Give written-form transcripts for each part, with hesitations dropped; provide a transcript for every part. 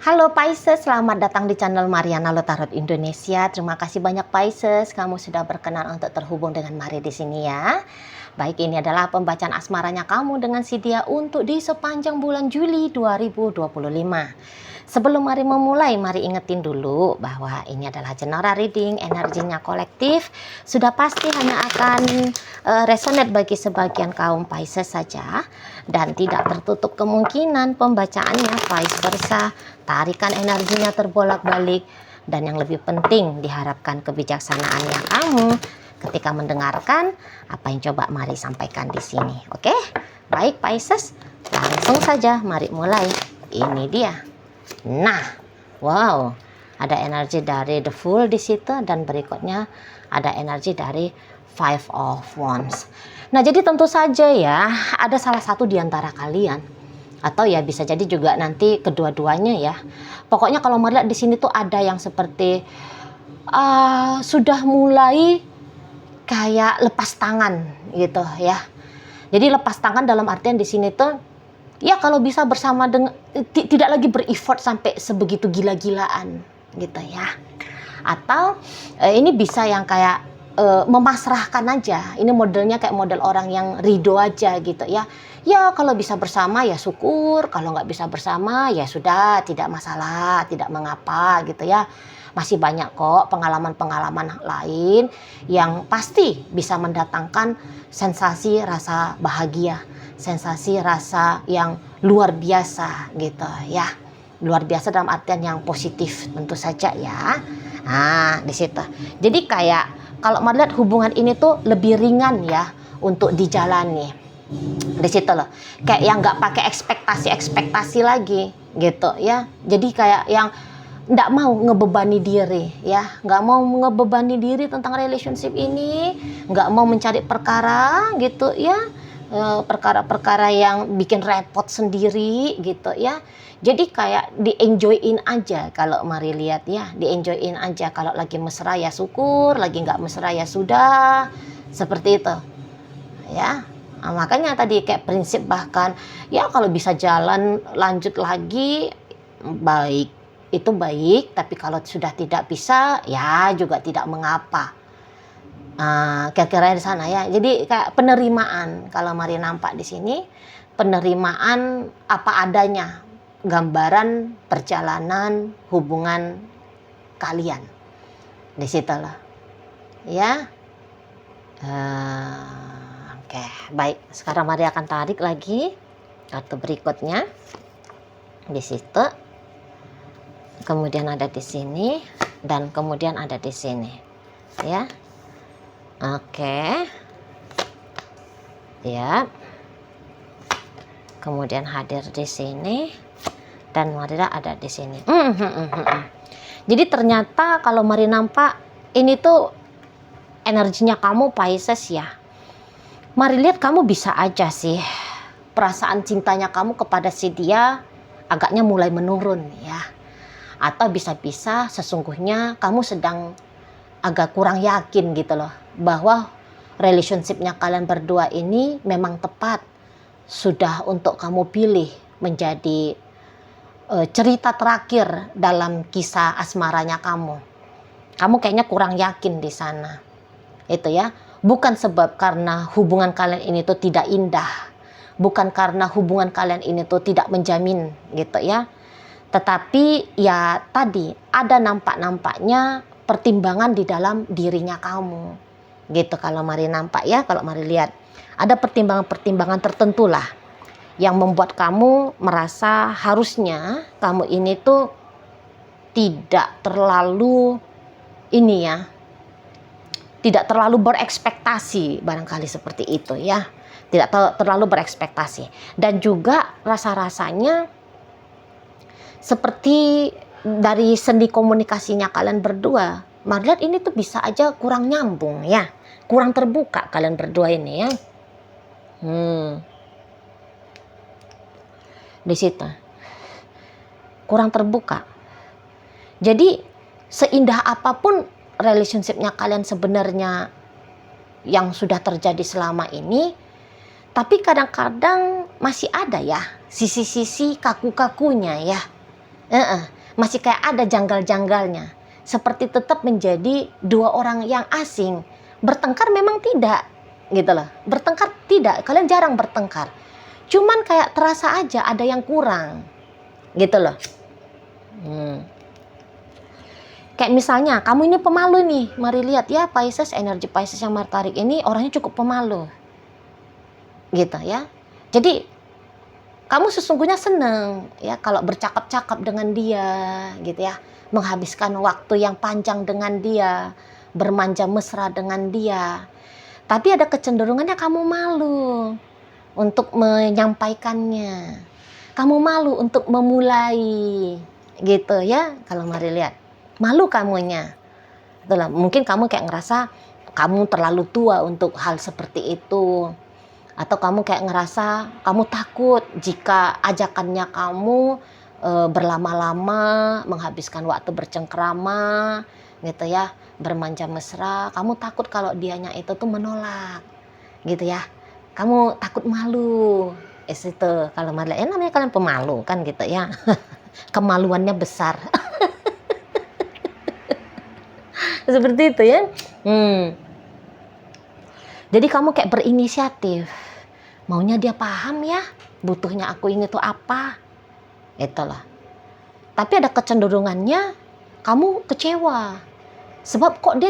Halo Pisces, selamat datang di channel Mariana Tarot Indonesia. Terima kasih banyak Pisces, kamu sudah berkenan untuk terhubung dengan Mari di sini ya. Baik, ini adalah pembacaan asmaranya kamu dengan si dia untuk di sepanjang bulan Juli 2025. Sebelum Mari memulai, Mari ingetin dulu bahwa ini adalah general reading, energinya kolektif. Sudah pasti hanya akan resonate bagi sebagian kaum Pisces saja, dan tidak tertutup kemungkinan pembacaannya vice versa. Tarikan energinya terbolak-balik, dan yang lebih penting diharapkan kebijaksanaannya kamu ketika mendengarkan apa yang coba Mari sampaikan di sini. Oke? Baik Pisces, langsung saja Mari mulai. Ini dia. Nah, wow, ada energi dari The Fool di situ, dan berikutnya ada energi dari Five of Wands. Nah, jadi tentu saja ya, ada salah satu di antara kalian, atau ya bisa jadi juga nanti kedua-duanya ya. Pokoknya kalau melihat di sini tuh ada yang seperti sudah mulai kayak lepas tangan gitu ya. Jadi lepas tangan dalam artian di sini tuh ya kalau bisa bersama dengan tidak lagi ber-effort sampai sebegitu gila-gilaan gitu ya. Atau ini bisa yang kayak memasrahkan aja. Ini modelnya kayak model orang yang ridho aja gitu ya. Ya kalau bisa bersama ya syukur, kalau nggak bisa bersama ya sudah, tidak masalah, tidak mengapa gitu ya. Masih banyak kok pengalaman-pengalaman lain yang pasti bisa mendatangkan sensasi rasa bahagia, sensasi rasa yang luar biasa gitu ya. Luar biasa dalam artian yang positif tentu saja ya. Nah, di situ. Jadi kayak kalau melihat hubungan ini tuh lebih ringan ya untuk dijalani. Di situ loh. Kayak yang nggak pakai ekspektasi lagi gitu ya. Jadi kayak yang nggak mau ngebebani diri ya, nggak mau ngebebani diri tentang relationship ini, nggak mau mencari perkara gitu ya, perkara-perkara yang bikin repot sendiri gitu ya. Jadi kayak di-enjoyin aja kalau Mari lihat ya, di-enjoyin aja. Kalau lagi mesra ya syukur, lagi nggak mesra ya sudah, seperti itu ya. Nah, makanya tadi kayak prinsip bahkan ya kalau bisa jalan lanjut lagi baik, itu baik, tapi kalau sudah tidak bisa ya juga tidak mengapa. Kira-kira di sana ya. Jadi kayak penerimaan kalau Mari nampak di sini, penerimaan apa adanya, gambaran perjalanan hubungan kalian di situ lah ya. Oke, baik. Sekarang Mari akan tarik lagi kartu berikutnya di situ. Kemudian ada di sini dan kemudian ada di sini ya. Oke ya, kemudian hadir di sini dan Mari ada di sini. Jadi ternyata kalau Mari nampak ini tuh energinya kamu Pisces ya. Mari lihat kamu bisa aja sih perasaan cintanya kamu kepada si dia agaknya mulai menurun ya. Atau bisa-bisa sesungguhnya kamu sedang agak kurang yakin gitu loh, bahwa relationshipnya kalian berdua ini memang tepat, sudah untuk kamu pilih menjadi cerita terakhir dalam kisah asmaranya kamu. Kamu kayaknya kurang yakin di sana. Itu ya, bukan sebab karena hubungan kalian ini tuh tidak indah, bukan karena hubungan kalian ini tuh tidak menjamin gitu ya. Tetapi ya tadi ada nampak-nampaknya pertimbangan di dalam dirinya kamu gitu. Kalau Mari nampak ya, kalau Mari lihat ada pertimbangan-pertimbangan tertentu lah yang membuat kamu merasa harusnya kamu ini tuh tidak terlalu ini ya, tidak terlalu berekspektasi, barangkali seperti itu ya, tidak terlalu berekspektasi. Dan juga rasa-rasanya seperti dari seni komunikasinya kalian berdua, Mari lihat ini tuh bisa aja kurang nyambung ya, kurang terbuka kalian berdua ini ya. Di situ kurang terbuka. Jadi seindah apapun relationshipnya kalian sebenarnya yang sudah terjadi selama ini, tapi kadang-kadang masih ada ya sisi-sisi kaku-kakunya ya. Masih kayak ada janggal-janggalnya. Seperti tetap menjadi dua orang yang asing. Bertengkar memang tidak, gitu loh. Bertengkar tidak, kalian jarang bertengkar. Cuman kayak terasa aja ada yang kurang, gitu loh. Kayak misalnya, kamu ini pemalu nih. Mari lihat ya, Pisces, energi Pisces yang Mari tarik ini orangnya cukup pemalu. Gitu ya. Jadi, kamu sesungguhnya seneng ya kalau bercakap-cakap dengan dia, gitu ya. Menghabiskan waktu yang panjang dengan dia, bermanja mesra dengan dia. Tapi ada kecenderungannya kamu malu untuk menyampaikannya. Kamu malu untuk memulai, gitu ya. Kalau Mari lihat, malu kamunya. Itulah, mungkin kamu kayak ngerasa kamu terlalu tua untuk hal seperti itu. Atau kamu kayak ngerasa kamu takut jika ajakannya kamu berlama-lama, menghabiskan waktu bercengkrama, gitu ya, bermanja mesra. Kamu takut kalau dianya itu tuh menolak, gitu ya. Kamu takut malu. Itu kalau Mari lihat, namanya kalian pemalu kan gitu ya. Kemaluannya besar. Seperti itu ya. Jadi kamu kayak berinisiatif. Maunya dia paham ya, butuhnya aku ini tuh apa. Itulah. Tapi ada kecenderungannya kamu kecewa. Sebab kok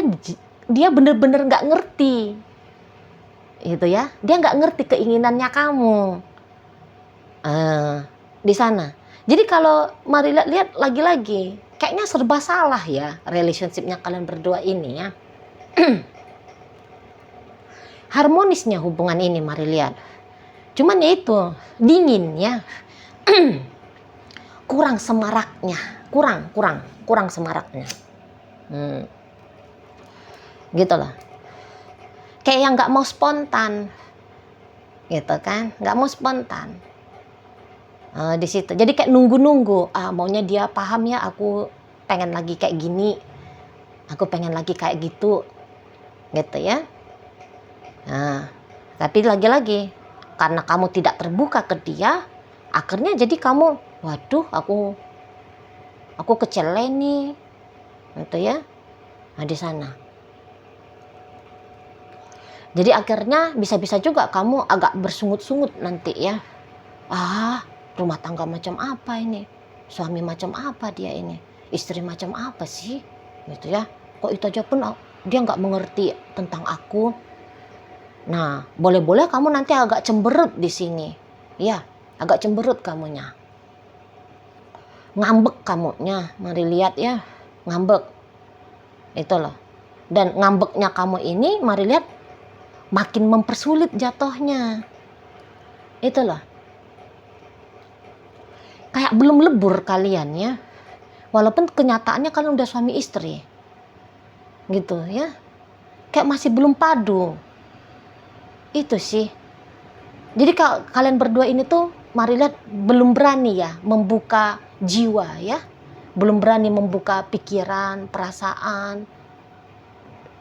dia bener-bener gak ngerti. Gitu ya. Dia gak ngerti keinginannya kamu. Di sana. Jadi kalau Mari lihat lagi-lagi, kayaknya serba salah ya relationshipnya kalian berdua ini ya. Harmonisnya hubungan ini Mari lihat. Cuman ya itu, dingin ya. Kurang semaraknya, kurang semaraknya. Gitu loh. Kayak yang nggak mau spontan, gitu kan? Nggak mau spontan. Di situ. Jadi kayak nunggu-nunggu. Maunya dia paham ya. Aku pengen lagi kayak gini. Aku pengen lagi kayak gitu, gitu ya. Nah, tapi lagi-lagi karena kamu tidak terbuka ke dia, akhirnya jadi kamu, waduh, aku kecele nih, gitu ya. Nah, di sana. Jadi akhirnya bisa-bisa juga kamu agak bersungut-sungut nanti ya. Rumah tangga macam apa ini? Suami macam apa dia ini? Istri macam apa sih? Gitu ya. Kok itu aja pun dia nggak mengerti tentang aku. Nah, boleh-boleh kamu nanti agak cemberut di sini. Ya, agak cemberut kamunya. Ngambek kamunya, Mari lihat ya. Ngambek. Itu loh. Dan ngambeknya kamu ini, Mari lihat, makin mempersulit jatuhnya. Itu loh. Kayak belum lebur kalian ya. Walaupun kenyataannya kalian udah suami istri. Gitu ya. Kayak masih belum padu. Itu sih. Jadi kalau kalian berdua ini tuh Mari lihat belum berani ya membuka jiwa ya. Belum berani membuka pikiran, perasaan.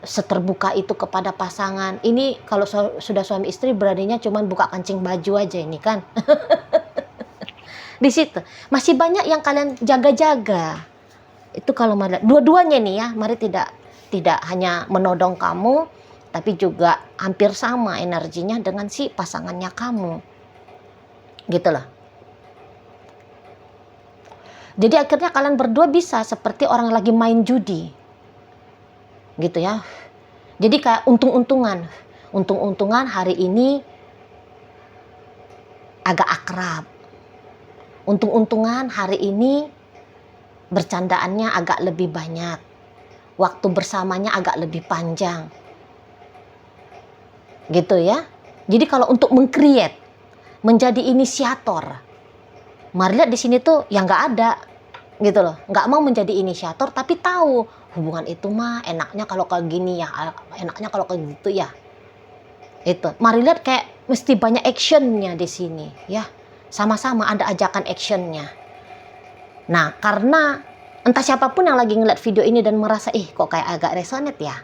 Seterbuka itu kepada pasangan. Ini kalau sudah suami istri beraninya cuman buka kancing baju aja ini kan. Di situ masih banyak yang kalian jaga-jaga. Itu kalau Mari lihat dua-duanya nih ya. Mari tidak hanya menodong kamu, tapi juga hampir sama energinya dengan si pasangannya kamu. Gitu loh. Jadi akhirnya kalian berdua bisa seperti orang lagi main judi. Gitu ya. Jadi kayak untung-untungan. Untung-untungan hari ini agak akrab. Untung-untungan hari ini bercandaannya agak lebih banyak. Waktu bersamanya agak lebih panjang. Gitu ya. Jadi kalau untuk meng-create, menjadi inisiator, Mari lihat di sini tuh yang nggak ada, gitu loh. Nggak mau menjadi inisiator, tapi tahu hubungan itu mah enaknya kalau kayak gini ya, enaknya kalau kayak gitu ya. Itu Mari lihat kayak mesti banyak actionnya di sini ya. Sama-sama ada ajakan actionnya. Nah, karena entah siapapun yang lagi ngeliat video ini dan merasa kok kayak agak resonate ya,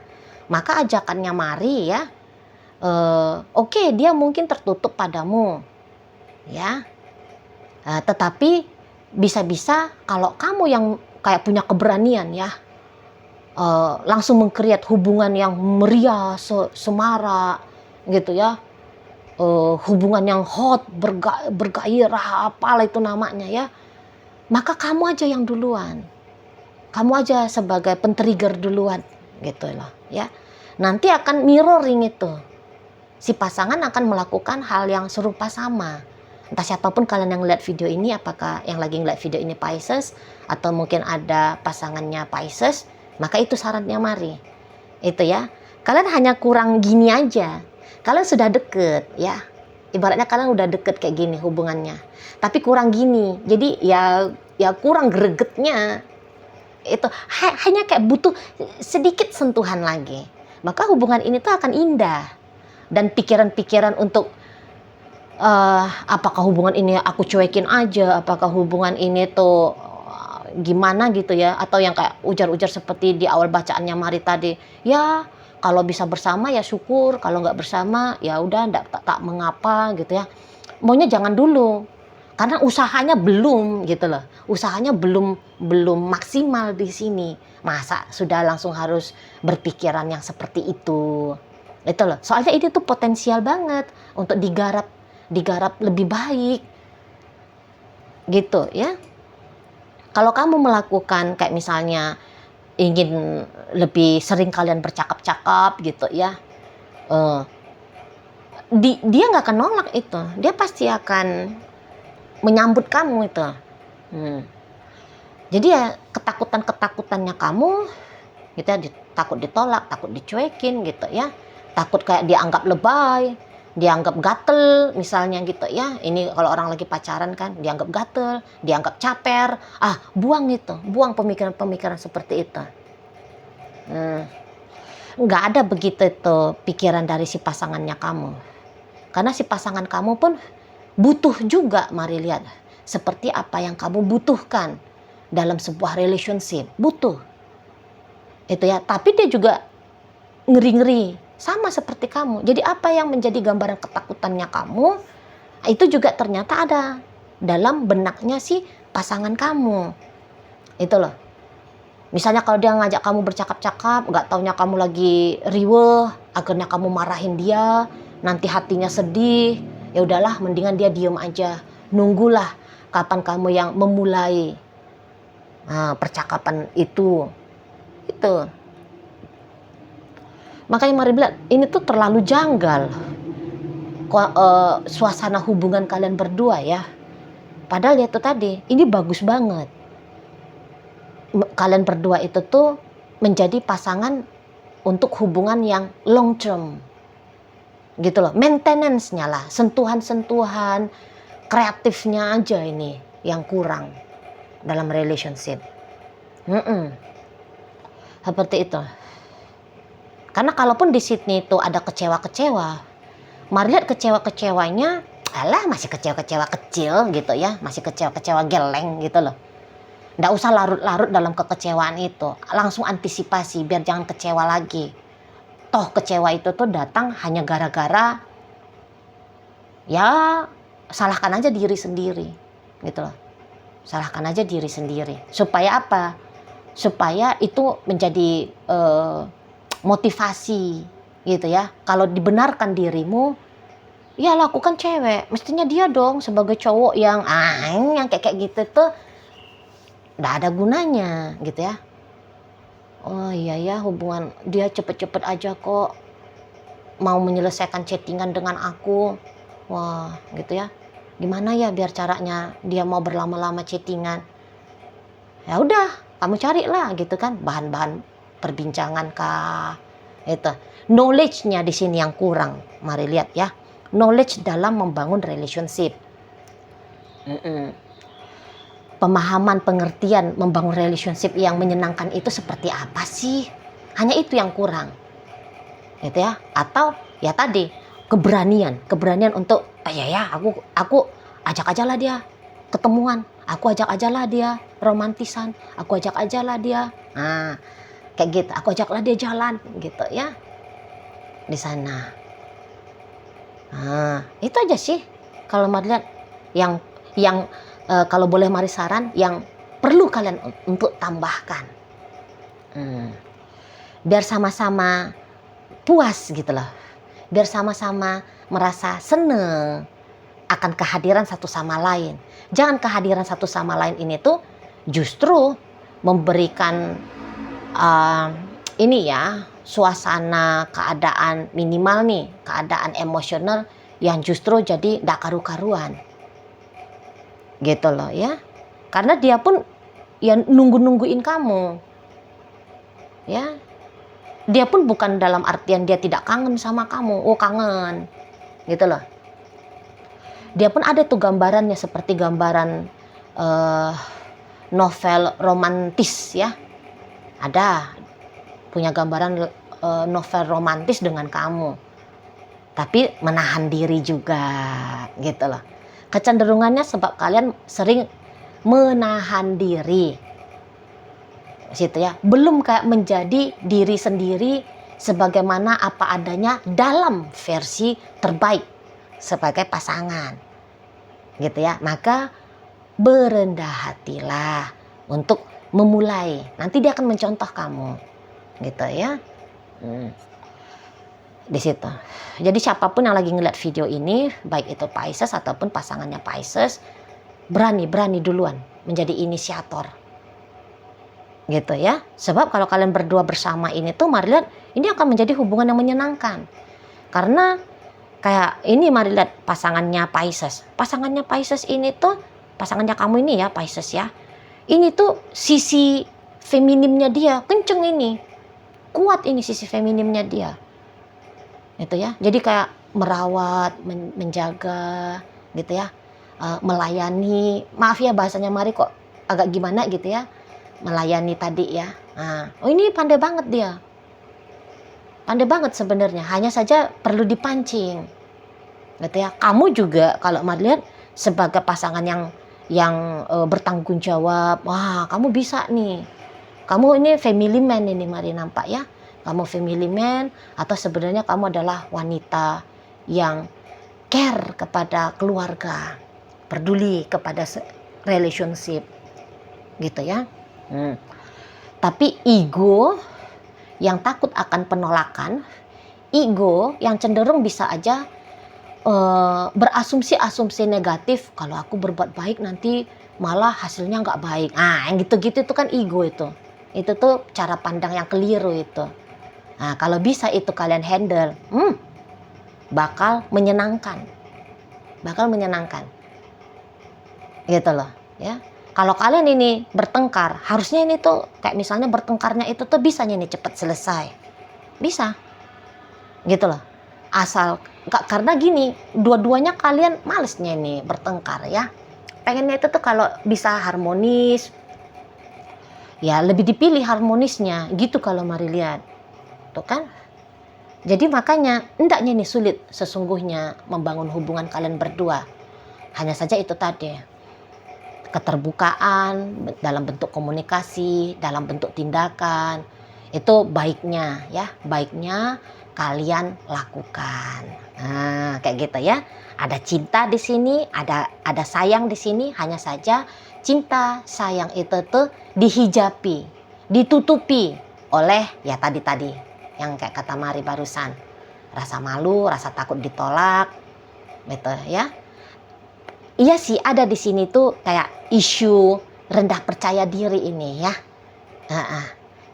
maka ajakannya Mari ya. Oke, dia mungkin tertutup padamu ya, tetapi bisa-bisa kalau kamu yang kayak punya keberanian ya, langsung meng-create hubungan yang meriah, semarak gitu ya, hubungan yang hot, bergairah, apalah itu namanya ya, maka kamu aja yang duluan. Kamu aja sebagai pen-trigger duluan gitu loh ya. Nanti akan mirroring itu. Si pasangan akan melakukan hal yang serupa sama. Entah siapapun kalian yang lihat video ini, apakah yang lagi ngeliat video ini Pisces atau mungkin ada pasangannya Pisces, maka itu sarannya Mari. Itu ya. Kalian hanya kurang gini aja. Kalian sudah deket ya. Ibaratnya kalian udah deket kayak gini hubungannya. Tapi kurang gini. Jadi ya kurang gregetnya. Itu hanya kayak butuh sedikit sentuhan lagi, maka hubungan ini tuh akan indah. Dan pikiran-pikiran untuk apakah hubungan ini aku cuekin aja, apakah hubungan ini tuh gimana gitu ya, atau yang kayak ujar-ujar seperti di awal bacaannya Mari tadi, ya kalau bisa bersama ya syukur, kalau nggak bersama ya udah tak mengapa gitu ya. Maunya jangan dulu, karena usahanya belum gitu loh, usahanya belum maksimal di sini. Masa sudah langsung harus berpikiran yang seperti itu loh. Soalnya ini tuh potensial banget untuk digarap lebih baik gitu ya. Kalau kamu melakukan kayak misalnya ingin lebih sering kalian bercakap-cakap gitu ya, dia nggak akan nolak itu, dia pasti akan menyambut kamu itu. Jadi ya ketakutannya kamu gitu ya, takut ditolak, takut dicuekin gitu ya, takut kayak dianggap lebay, dianggap gatel misalnya gitu ya. Ini kalau orang lagi pacaran kan dianggap gatel, dianggap caper. Buang itu, buang pemikiran-pemikiran seperti itu. Nggak ada begitu itu pikiran dari si pasangannya kamu. Karena si pasangan kamu pun butuh juga, Mari lihat, seperti apa yang kamu butuhkan dalam sebuah relationship, butuh itu ya. Tapi dia juga ngeri-ngeri sama seperti kamu. Jadi apa yang menjadi gambaran ketakutannya kamu, itu juga ternyata ada dalam benaknya si pasangan kamu itu loh. Misalnya kalau dia ngajak kamu bercakap-cakap, nggak taunya kamu lagi riweh, akhirnya kamu marahin dia, nanti hatinya sedih. Ya udahlah, mendingan dia diem aja. Nunggulah kapan kamu yang memulai percakapan itu. Makanya Mari bilang ini tuh terlalu janggal suasana hubungan kalian berdua ya. Padahal ya itu tadi, ini bagus banget. Kalian berdua itu tuh menjadi pasangan untuk hubungan yang long term. Gitu loh, maintenance-nya lah, sentuhan-sentuhan kreatifnya aja ini yang kurang dalam relationship. Seperti itu. Karena kalaupun di Sydney itu ada kecewa-kecewa, Mari lihat kecewa-kecewanya, masih kecewa-kecewa kecil gitu ya, masih kecewa-kecewa geleng gitu loh. Nggak usah larut-larut dalam kekecewaan itu, langsung antisipasi biar jangan kecewa lagi. Toh kecewa itu tuh datang hanya gara-gara ya salahkan aja diri sendiri gitu loh. Salahkan aja diri sendiri. Supaya apa? Supaya itu menjadi motivasi gitu ya. Kalau dibenarkan dirimu, ya lakukan cewek. Mestinya dia dong sebagai cowok yang kayak gitu tuh nggak ada gunanya gitu ya. Oh iya ya, hubungan dia cepet-cepet aja kok mau menyelesaikan chattingan dengan aku. Wah gitu ya, gimana ya biar caranya dia mau berlama-lama chattingan. Ya udah, kamu carilah gitu kan bahan-bahan perbincangan kah. Itu knowledge-nya di sini yang kurang. Mari lihat ya, knowledge dalam membangun relationship. Pemahaman, pengertian membangun relationship yang menyenangkan itu seperti apa sih? Hanya itu yang kurang. Gitu ya. Atau ya tadi, keberanian untuk aku ajak aja lah dia ketemuan, aku ajak aja lah dia romantisan, aku ajak aja lah dia. Kayak gitu, aku ajaklah dia jalan gitu ya. Di sana. Itu aja sih kalau Mari lihat yang kalau boleh Mari saran yang perlu kalian untuk tambahkan. Biar sama-sama puas gitu loh. Biar sama-sama merasa seneng akan kehadiran satu sama lain. Jangan kehadiran satu sama lain ini tuh justru memberikan ini ya, suasana keadaan minimal nih, keadaan emosional yang justru jadi gak karu-karuan. Gitu loh ya. Karena dia pun ya nungguin kamu. Ya. Dia pun bukan dalam artian dia tidak kangen sama kamu. Oh, kangen. Gitu loh. Dia pun ada tuh gambarannya seperti gambaran novel romantis ya. Ada punya gambaran novel romantis dengan kamu. Tapi menahan diri juga gitu loh. Kecenderungannya sebab kalian sering menahan diri. Situ ya. Belum kayak menjadi diri sendiri sebagaimana apa adanya dalam versi terbaik sebagai pasangan. Gitu ya. Maka berendah hatilah untuk memulai. Nanti dia akan mencontoh kamu. Gitu ya. Di situ. Jadi siapapun yang lagi ngeliat video ini, baik itu Pisces ataupun pasangannya Pisces, berani duluan menjadi inisiator. Gitu ya. Sebab kalau kalian berdua bersama ini tuh mari lihat, ini akan menjadi hubungan yang menyenangkan. Karena kayak ini mari lihat pasangannya Pisces. Pasangannya Pisces ini tuh, pasangannya kamu ini ya Pisces ya. Ini tuh sisi feminimnya dia kenceng ini. Kuat ini sisi feminimnya dia. Itu ya. Jadi kayak merawat, menjaga gitu ya. Melayani. Maaf ya bahasanya Mari kok agak gimana gitu ya. Melayani tadi ya. Nah, oh ini pandai banget dia. Pandai banget sebenarnya. Hanya saja perlu dipancing. Gitu ya. Kamu juga kalau Mari lihat sebagai pasangan yang bertanggung jawab. Wah, kamu bisa nih. Kamu ini family man ini Mari nampak ya. Kamu family man atau sebenarnya kamu adalah wanita yang care kepada keluarga, peduli kepada relationship, gitu ya. Tapi ego yang takut akan penolakan, ego yang cenderung bisa aja berasumsi-asumsi negatif. Kalau aku berbuat baik nanti malah hasilnya nggak baik. Yang gitu-gitu itu kan ego itu. Itu tuh cara pandang yang keliru itu. Nah, kalau bisa itu kalian handle, bakal menyenangkan. Bakal menyenangkan. Gitu loh, ya. Kalau kalian ini bertengkar, harusnya ini tuh kayak misalnya bertengkarnya itu tuh bisanya ini cepat selesai. Bisa. Gitu loh. Asal karena gini, dua-duanya kalian malesnya ini bertengkar ya. Pengennya itu tuh kalau bisa harmonis. Ya, lebih dipilih harmonisnya gitu kalau Mari lihat. Tuh kan? Jadi makanya hendaknya nih sulit sesungguhnya membangun hubungan kalian berdua. Hanya saja itu tadi. Keterbukaan dalam bentuk komunikasi, dalam bentuk tindakan. Itu baiknya ya, baiknya kalian lakukan. Nah, kayak gitu ya. Ada cinta di sini, ada sayang di sini, hanya saja cinta, sayang itu tuh dihijabi, ditutupi oleh ya tadi yang kayak kata Mari barusan, rasa malu, rasa takut ditolak, gitu ya. Iya sih ada di sini tuh kayak isu rendah percaya diri ini ya.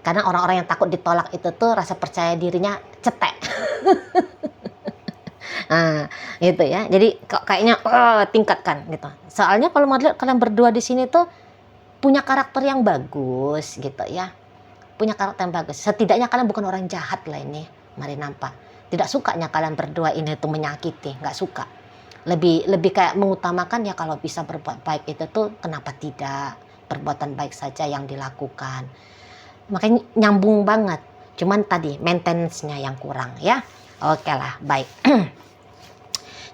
Karena orang-orang yang takut ditolak itu tuh rasa percaya dirinya cetek. Gitu ya. Jadi kayaknya tingkatkan gitu. Soalnya kalau mau lihat kalian berdua di sini tuh punya karakter yang bagus gitu ya. Punya karakter yang bagus. Setidaknya kalian bukan orang jahat lah ini. Mari nampak. Tidak sukanya kalian berdua ini tuh menyakiti. Nggak suka. Lebih kayak mengutamakan ya kalau bisa berbuat baik itu tuh kenapa tidak. Perbuatan baik saja yang dilakukan. Makanya nyambung banget. Cuman tadi maintenance-nya yang kurang ya. Oke lah, baik.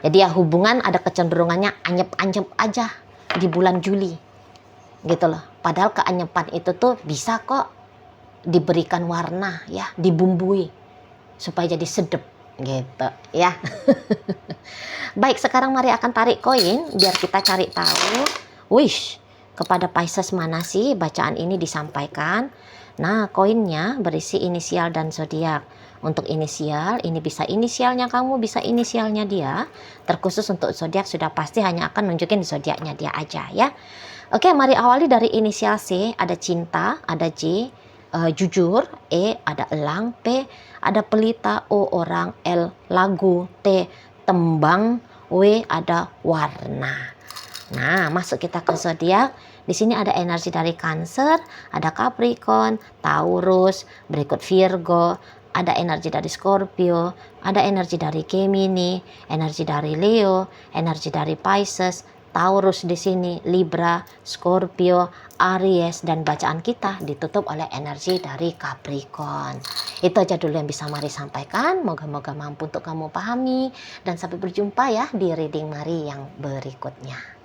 Jadi ya hubungan ada kecenderungannya anyep-anyep aja di bulan Juli. Gitu loh. Padahal keanyepan itu tuh bisa kok diberikan warna ya, dibumbui supaya jadi sedep gitu ya. Baik, sekarang Mari akan tarik koin biar kita cari tahu Wish, kepada Pisces mana sih bacaan ini disampaikan? Nah, koinnya berisi inisial dan zodiak. Untuk inisial, ini bisa inisialnya kamu, bisa inisialnya dia. Terkhusus untuk zodiak sudah pasti hanya akan nunjukin zodiaknya dia aja ya. Oke, mari awali dari inisial C. Ada cinta, ada J, jujur, E ada elang, P ada pelita, O orang, L lagu, T tembang, W ada warna. Nah, masuk kita ke zodiak. Di sini ada energi dari Cancer, ada Capricorn, Taurus, berikut Virgo, ada energi dari Scorpio, ada energi dari Gemini, energi dari Leo, energi dari Pisces, Taurus di sini, Libra, Scorpio, Aries, dan bacaan kita ditutup oleh energi dari Capricorn. Itu aja dulu yang bisa Mari sampaikan. Moga-moga mampu untuk kamu pahami. Dan sampai berjumpa ya di reading Mari yang berikutnya.